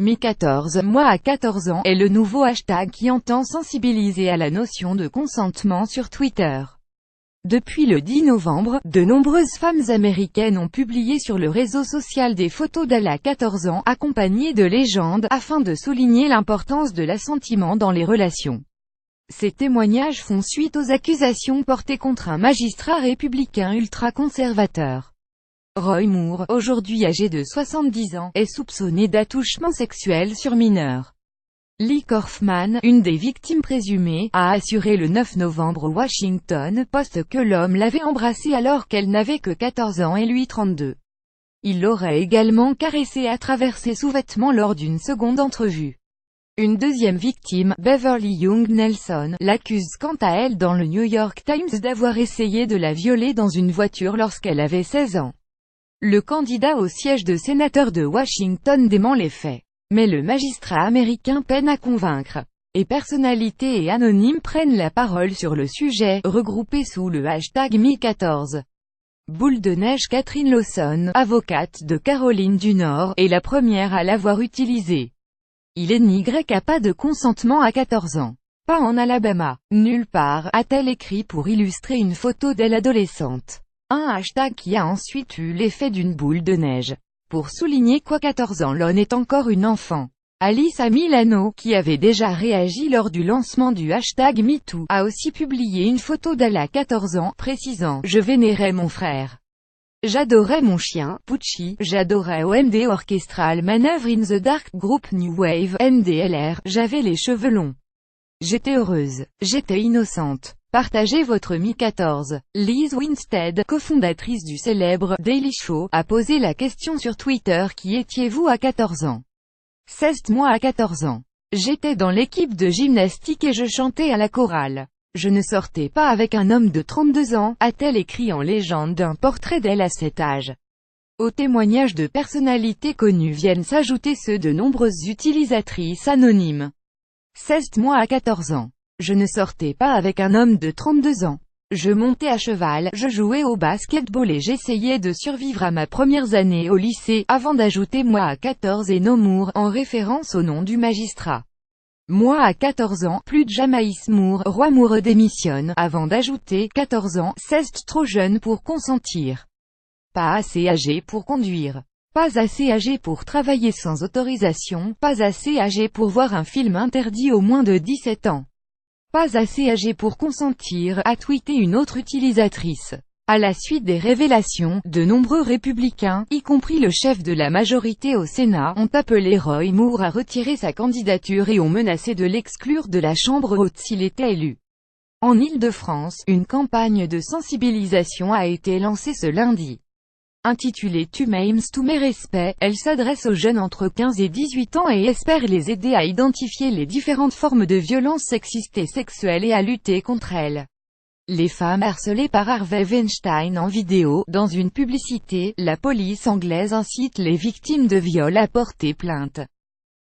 Mi-14 mois à 14 ans est le nouveau hashtag qui entend sensibiliser à la notion de consentement sur Twitter. Depuis le 10 novembre, de nombreuses femmes américaines ont publié sur le réseau social des photos d'elles à 14 ans, accompagnées de légendes, afin de souligner l'importance de l'assentiment dans les relations. Ces témoignages font suite aux accusations portées contre un magistrat républicain ultra-conservateur. Roy Moore, aujourd'hui âgé de 70 ans, est soupçonné d'attouchement sexuel sur mineurs. Lee Kaufman, une des victimes présumées, a assuré le 9 novembre au Washington Post que l'homme l'avait embrassée alors qu'elle n'avait que 14 ans et lui 32. Il l'aurait également caressée à travers ses sous-vêtements lors d'une seconde entrevue. Une deuxième victime, Beverly Young Nelson, l'accuse quant à elle dans le New York Times d'avoir essayé de la violer dans une voiture lorsqu'elle avait 16 ans. Le candidat au siège de sénateur de Washington dément les faits. Mais le magistrat américain peine à convaincre. Et personnalités et anonymes prennent la parole sur le sujet, regroupés sous le hashtag Mi-14. Boule de neige. Catherine Lawson, avocate de Caroline du Nord, est la première à l'avoir utilisé. Il n'y a pas de consentement à 14 ans. Pas en Alabama. Nulle part, a-t-elle écrit pour illustrer une photo d'elle adolescente. Un hashtag qui a ensuite eu l'effet d'une boule de neige. Pour souligner qu'à 14 ans l'on est encore une enfant. Alyssa Milano, qui avait déjà réagi lors du lancement du hashtag MeToo, a aussi publié une photo d'elle à 14 ans, précisant « Je vénérais mon frère. J'adorais mon chien, Pucci, j'adorais OMD Orchestral Maneuver in the Dark, groupe New Wave, NDLR, j'avais les cheveux longs. J'étais heureuse. J'étais innocente. » Partagez votre Mi-14. Liz Winstead, cofondatrice du célèbre Daily Show, a posé la question sur Twitter: qui étiez-vous à 14 ans? 16 mois à 14 ans. J'étais dans l'équipe de gymnastique et je chantais à la chorale. Je ne sortais pas avec un homme de 32 ans, a-t-elle écrit en légende d'un portrait d'elle à cet âge. Aux témoignages de personnalités connues viennent s'ajouter ceux de nombreuses utilisatrices anonymes. 16 mois à 14 ans. Je ne sortais pas avec un homme de 32 ans. Je montais à cheval, je jouais au basketball et j'essayais de survivre à ma première année au lycée, avant d'ajouter moi à 14 et no Moore, en référence au nom du magistrat. Moi à 14 ans, plus de Jamaïs Moore, Roy Moore démissionne, avant d'ajouter 14 ans, 16 trop jeune pour consentir. Pas assez âgé pour conduire. Pas assez âgé pour travailler sans autorisation, pas assez âgé pour voir un film interdit aux moins de 17 ans. Pas assez âgé pour consentir, a tweeté une autre utilisatrice. À la suite des révélations, de nombreux républicains, y compris le chef de la majorité au Sénat, ont appelé Roy Moore à retirer sa candidature et ont menacé de l'exclure de la Chambre haute s'il était élu. En Île-de-France, une campagne de sensibilisation a été lancée ce lundi. Intitulée « Tu m'aimes, tous mes respects », elle s'adresse aux jeunes entre 15 et 18 ans et espère les aider à identifier les différentes formes de violences sexistes et sexuelles et à lutter contre elles. Les femmes harcelées par Harvey Weinstein en vidéo. Dans une publicité, la police anglaise incite les victimes de viol à porter plainte.